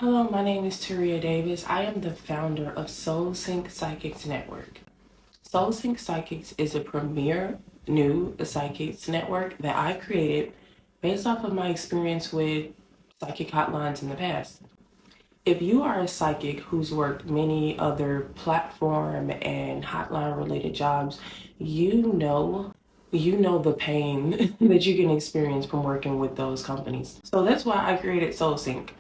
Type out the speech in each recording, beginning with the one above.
Hello, my name is Turia Davis. I am the founder of Soul Sync Psychics Network. Soul Sync Psychics is a premier new psychics network that I created based off of my experience with psychic hotlines in the past. If you are a psychic who's worked many other platform and hotline related jobs, you know the pain that you can experience from working with those companies. So that's why I created Soul Sync.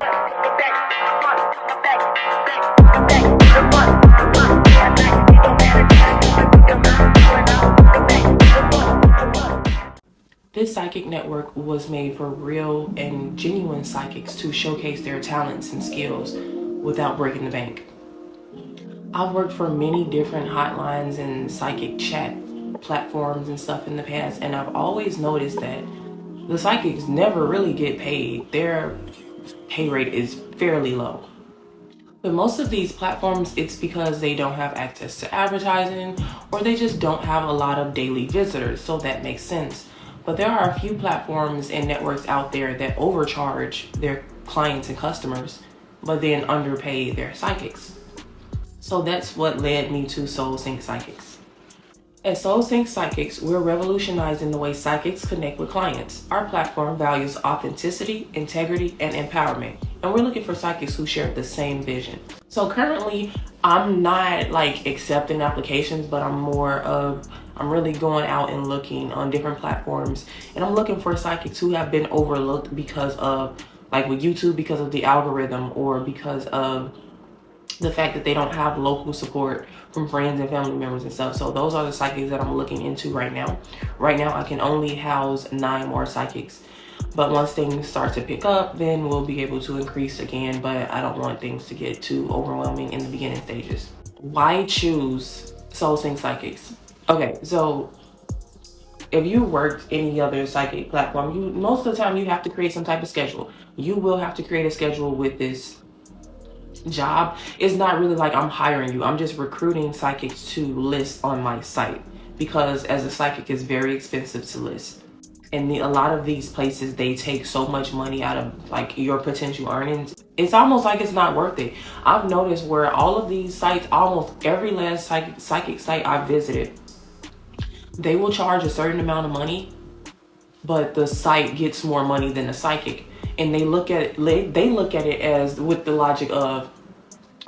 This psychic network was made for real and genuine psychics to showcase their talents and skills without breaking the bank. I've worked for many different hotlines and psychic chat platforms and stuff in the past, and I've always noticed that the psychics never really get paid. Their pay rate is fairly low. But most of these platforms, it's because they don't have access to advertising or they just don't have a lot of daily visitors, so that makes sense. But there are a few platforms and networks out there that overcharge their clients and customers, but then underpay their psychics. So that's what led me to Soul Sync Psychics. At Soul Sync Psychics, we're revolutionizing the way psychics connect with clients. Our platform values authenticity, integrity, and empowerment, and we're looking for psychics who share the same vision. So currently, I'm not like accepting applications, but I'm really going out and looking on different platforms, and I'm looking for psychics who have been overlooked because of, like with YouTube, because of the algorithm or because of the fact that they don't have local support from friends and family members and stuff. So those are the psychics that I'm looking into right now. Right now, I can only house 9 more psychics. But once things start to pick up, then we'll be able to increase again. But I don't want things to get too overwhelming in the beginning stages. Why choose Soul Sync Psychics? Okay, so if you worked any other psychic platform, most of the time you have to create some type of schedule. You will have to create a schedule with this job. Is not really like I'm hiring you. I'm just recruiting psychics to list on my site, because as a psychic, it's very expensive to list. And a lot of these places, they take so much money out of like your potential earnings. It's almost like it's not worth it. I've noticed where all of these sites, almost every last psychic site I visited, they will charge a certain amount of money, but the site gets more money than the psychic. And they look at it as with the logic of,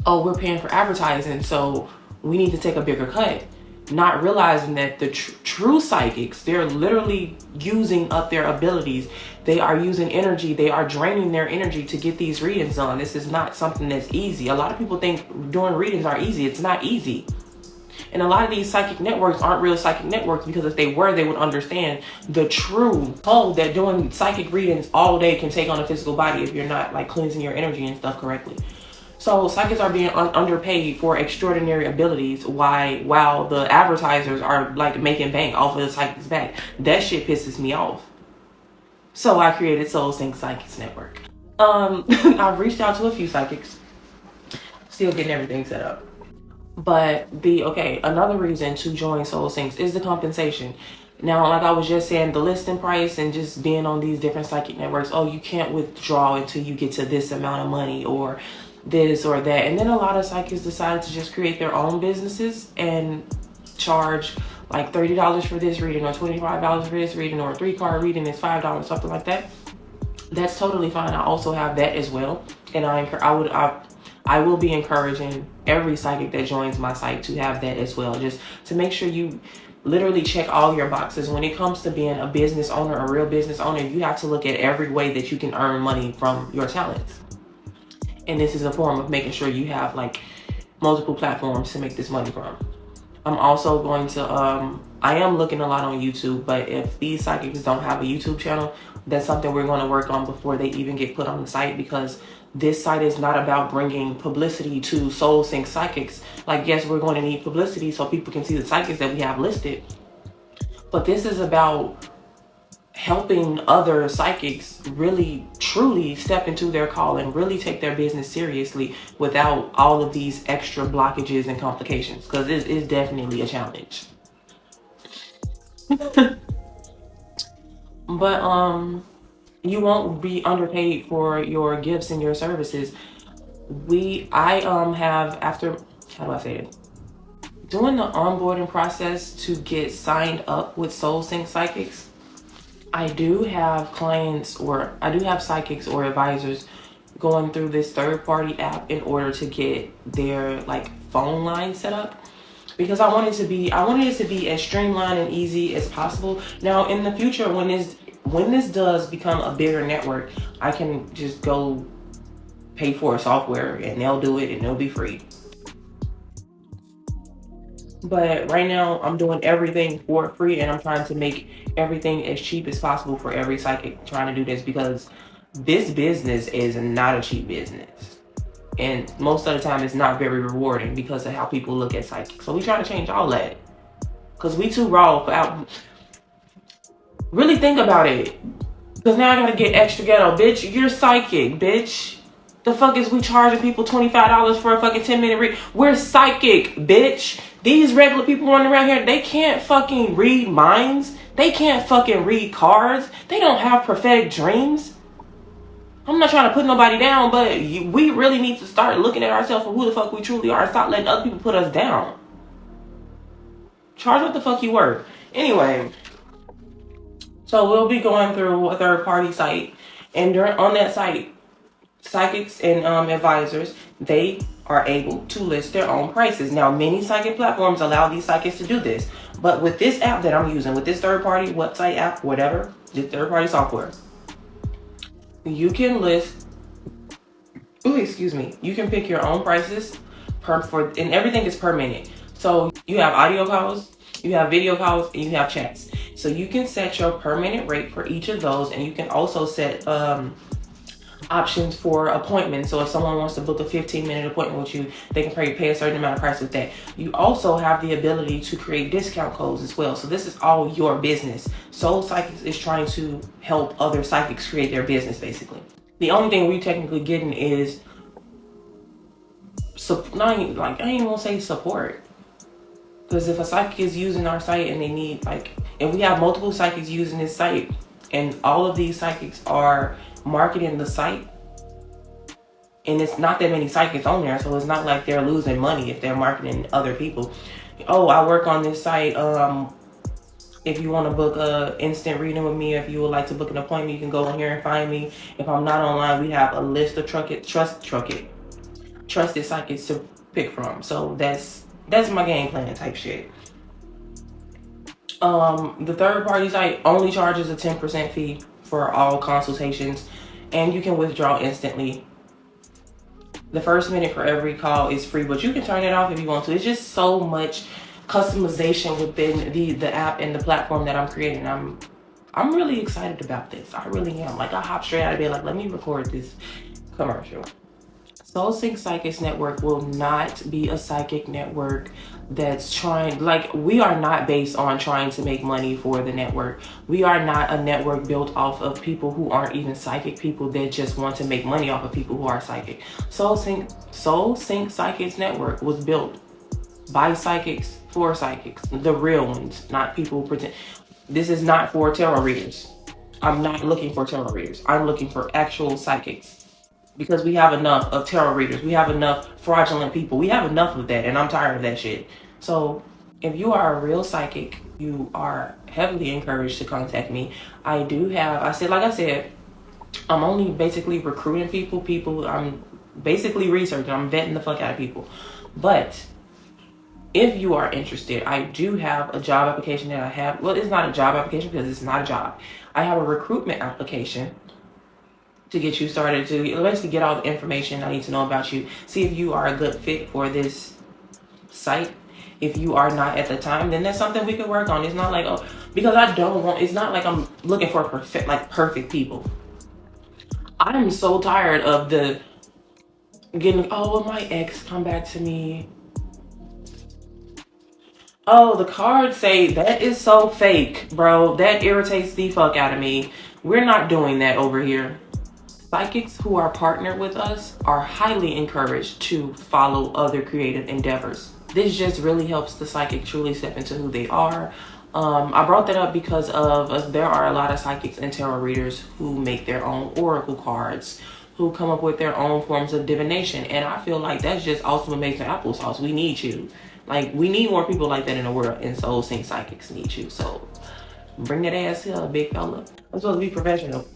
oh, we're paying for advertising, so we need to take a bigger cut. Not realizing that the true psychics, they're literally using up their abilities. They are using energy. They are draining their energy to get these readings done. This is not something that's easy. A lot of people think doing readings are easy. It's not easy. And a lot of these psychic networks aren't real psychic networks, because if they were, they would understand the true toll that doing psychic readings all day can take on a physical body if you're not like cleansing your energy and stuff correctly. So psychics are being underpaid for extraordinary abilities, while the advertisers are like making bank off of the psychics' back. That shit pisses me off. So I created Soul Sync Psychics Network. I've reached out to a few psychics, still getting everything set up. But another reason to join Soul Syncs is the compensation. Now, like I was just saying, the listing price and just being on these different psychic networks, oh, you can't withdraw until you get to this amount of money or this or that. And then a lot of psychics decided to just create their own businesses and charge like $30 for this reading or $25 for this reading, or a 3-card reading is $5, something like that. That's totally fine. I also have that as well. And I will be encouraging every psychic that joins my site to have that as well, just to make sure you literally check all your boxes. When it comes to being a business owner, a real business owner, you have to look at every way that you can earn money from your talents. And this is a form of making sure you have like multiple platforms to make this money from. I'm also going to, I am looking a lot on YouTube, but if these psychics don't have a YouTube channel, that's something we're going to work on before they even get put on the site, because this site is not about bringing publicity to Soul Sync Psychics. Like, yes, we're going to need publicity so people can see the psychics that we have listed, but this is about helping other psychics really truly step into their call and really take their business seriously without all of these extra blockages and complications, because it is definitely a challenge. But you won't be underpaid for your gifts and your services. I have, after, how do I say it? Doing the onboarding process to get signed up with SoulSync Psychics, I do have clients, or I do have psychics or advisors going through this third-party app in order to get their like phone line set up, because I wanted it to be as streamlined and easy as possible. Now in the future, when this does become a bigger network, I can just go pay for a software and they'll do it and it'll be free. But right now I'm doing everything for free, and I'm trying to make everything as cheap as possible for every psychic trying to do this, because this business is not a cheap business. And most of the time it's not very rewarding because of how people look at psychics. So we try to change all that. Because we too raw for out. Really think about it. Because now I gotta get extra ghetto. Bitch, you're psychic, bitch. The fuck is we charging people $25 for a fucking 10-minute read? We're psychic, bitch. These regular people running around here, they can't fucking read minds. They can't fucking read cards. They don't have prophetic dreams. I'm not trying to put nobody down, but we really need to start looking at ourselves for who the fuck we truly are and stop letting other people put us down. Charge what the fuck you worth. Anyway, so we'll be going through a third-party site, and on that site, psychics and advisors, they are able to list their own prices. Now, many psychic platforms allow these psychics to do this, but with this app that I'm using, with this third-party website app, whatever, this third-party software, you can list, you can pick your own prices and everything is per minute. So you have audio calls, you have video calls, and you have chats. So you can set your per minute rate for each of those, and you can also set options for appointments. So if someone wants to book a 15-minute appointment with you, they can pay a certain amount of price with that. You also have the ability to create discount codes as well. So this is all your business. Soul Psychics is trying to help other psychics create their business, basically. The only thing we technically getting is I ain't even gonna say support. Because if a psychic is using our site and they need, if we have multiple psychics using this site and all of these psychics are marketing the site, and it's not that many psychics on there, so it's not like they're losing money if they're marketing other people. Oh, I work on this site. If you want to book a instant reading with me, if you would like to book an appointment, you can go in here and find me. If I'm not online, we have a list of trusted psychics to pick from. So that's my game plan type shit. The third party site only charges a 10% fee for all consultations, and you can withdraw instantly. The first minute for every call is free, but you can turn it off if you want to. It's just so much customization within the app and the platform that I'm creating. I'm really excited about this. I really am. I hop straight out of bed, let me record this commercial. SoulSync Psychics Network will not be a psychic network that's we are not based on trying to make money for the network. We are not a network built off of people who aren't even psychic, people that just want to make money off of people who are psychic. SoulSync Psychics Network was built by psychics for psychics, the real ones, not people who pretend. This is not for tarot readers. I'm not looking for tarot readers. I'm looking for actual psychics. Because we have enough of tarot readers. We have enough fraudulent people. We have enough of that, and I'm tired of that shit. So if you are a real psychic, you are heavily encouraged to contact me. I said, I'm only basically recruiting people. I'm basically researching. I'm vetting the fuck out of people. But if you are interested, I do have a job application that I have. Well, it's not a job application because it's not a job. I have a recruitment application to get you started, to basically get all the information I need to know about you. See if you are a good fit for this site. If you are not at the time, then that's something we can work on. It's not like, because it's not like I'm looking for perfect people. I'm so tired of will my ex come back to me? Oh, the cards say that is so fake, bro. That irritates the fuck out of me. We're not doing that over here. Psychics who are partnered with us are highly encouraged to follow other creative endeavors. This just really helps the psychic truly step into who they are. I brought that up because there are a lot of psychics and tarot readers who make their own oracle cards, who come up with their own forms of divination. And I feel like that's just awesome, amazing applesauce. We need you. Like, we need more people like that in the world, and Soul Sync Psychics need you. So bring that ass here, big fella. I'm supposed to be professional.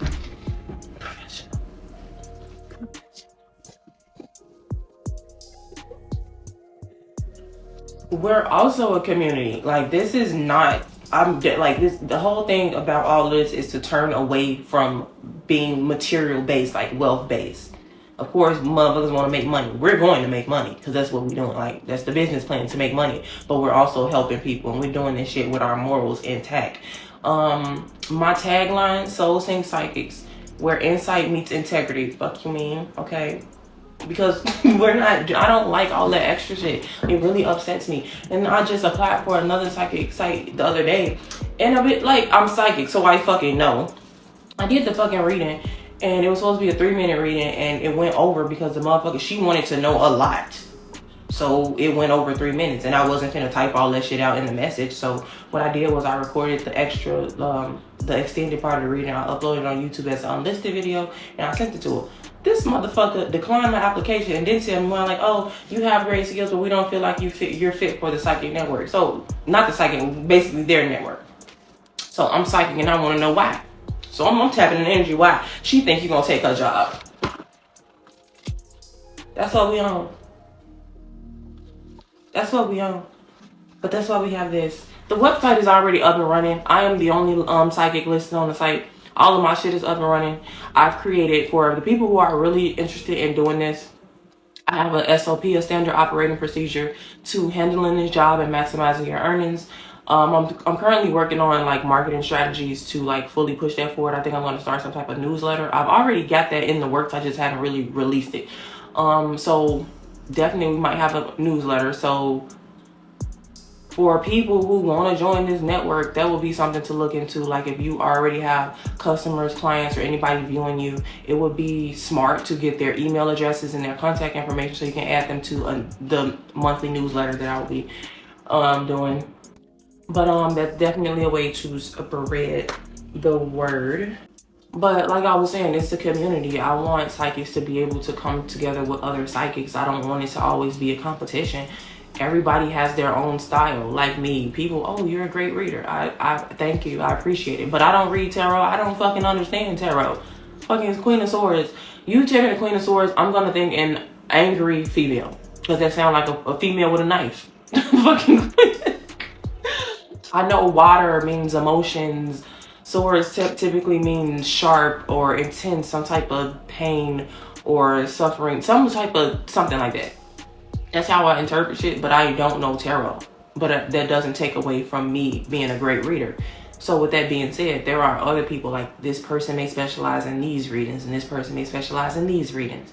We're also a community. Like, this is not, the whole thing about all this is to turn away from being material based, like wealth based. Of course, motherfuckers want to make money. We're going to make money because that's what we're doing. Like, that's the business plan, to make money. But we're also helping people, and we're doing this shit with our morals intact. My tagline, Soul Sync Psychics, where insight meets integrity. Fuck you mean, okay? Because I don't like all that extra shit. It really upsets me. And I just applied for another psychic site the other day, and a bit like, I'm psychic, so I fucking know. I did the fucking reading, and it was supposed to be a 3-minute reading, and it went over because the motherfucker, she wanted to know a lot. So it went over 3 minutes, and I wasn't finna type all that shit out in the message. So what I did was I recorded the extra, the extended part of the reading. I uploaded it on YouTube as an unlisted video, and I sent it to her. This motherfucker declined my application and didn't tell me, well, like, oh, you have great skills, but we don't feel like you're fit for the psychic network. So, not the psychic, basically their network. So I'm psychic and I want to know why. So I'm tapping in energy why she think you're gonna take her job. That's what we on. That's what we on. But that's why we have this. The website is already up and running. I am the only psychic listed on the site. All of my shit is up and running. I've created, for the people who are really interested in doing this, I have a SOP, a standard operating procedure, to handling this job and maximizing your earnings. I'm currently working on like marketing strategies to like fully push that forward. I think I'm going to start some type of newsletter. I've already got that in the works. I just haven't really released it. So definitely we might have a newsletter. So for people who want to join this network, that will be something to look into. Like, if you already have customers, clients, or anybody viewing you, it would be smart to get their email addresses and their contact information so you can add them to the monthly newsletter that I will be doing. But that's definitely a way to spread the word. But like I was saying, it's a community. I want psychics to be able to come together with other psychics. I don't want it to always be a competition. Everybody has their own style. Like me, people, oh, you're a great reader. I thank you. I appreciate it. But I don't read tarot. I don't fucking understand tarot. Fucking Queen of Swords. You tell me the Queen of Swords, I'm gonna think an angry female, because that sounds like a female with a knife. Fucking. I know water means emotions. Swords typically mean sharp or intense, some type of pain or suffering, some type of something like that. That's how I interpret shit, but I don't know tarot. But that doesn't take away from me being a great reader. So with that being said, there are other people, like this person may specialize in these readings and this person may specialize in these readings.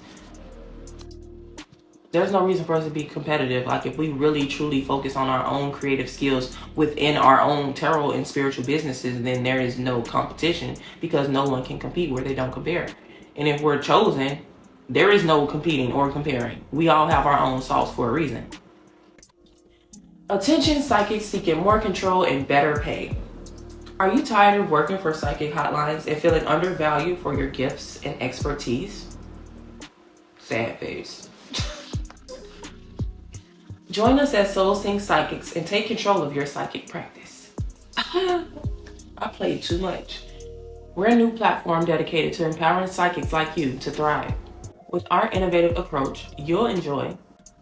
There's no reason for us to be competitive. Like, if we really truly focus on our own creative skills within our own tarot and spiritual businesses, then there is no competition, because no one can compete where they don't compare. And if we're chosen, there is no competing or comparing. We all have our own sauce for a reason. Attention psychics seeking more control and better pay. Are you tired of working for psychic hotlines and feeling undervalued for your gifts and expertise? Sad face. Join us at Soul Sync Psychics and take control of your psychic practice. I played too much. We're a new platform dedicated to empowering psychics like you to thrive. With our innovative approach, you'll enjoy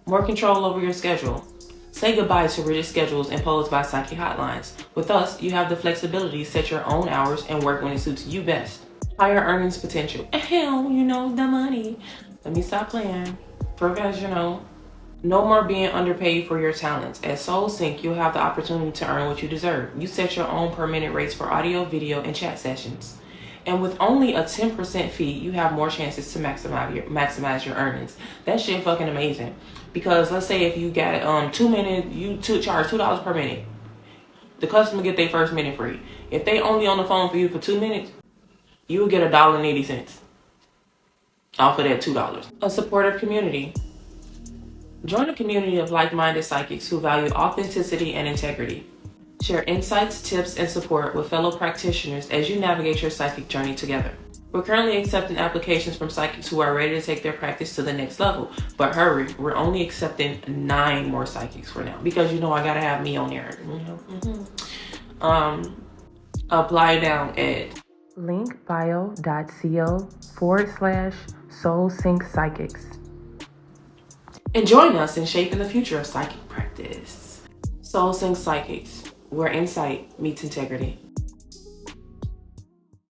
more control over your schedule. Say goodbye to rigid schedules imposed by psychic hotlines. With us, you have the flexibility to set your own hours and work when it suits you best. Higher earnings potential. Hell, you know, the money. Let me stop playing. Professional. No more being underpaid for your talents. At Soul Sync, you'll have the opportunity to earn what you deserve. You set your own per minute rates for audio, video, and chat sessions. And with only a 10% fee, you have more chances to maximize your earnings. That shit fucking amazing. Because let's say if you got 2 minutes, you charge $2 per minute. The customer get their first minute free. If they only on the phone for you for 2 minutes, you will get $1.80 off of that $2. A supportive community. Join a community of like-minded psychics who value authenticity and integrity. Share insights, tips, and support with fellow practitioners as you navigate your psychic journey together. We're currently accepting applications from psychics who are ready to take their practice to the next level. But hurry, we're only accepting 9 more psychics for now because I gotta have me on there. Apply now at linkbio.co/soulsync psychics. And join us in shaping the future of psychic practice. Soul Sync Psychics, where insight meets integrity.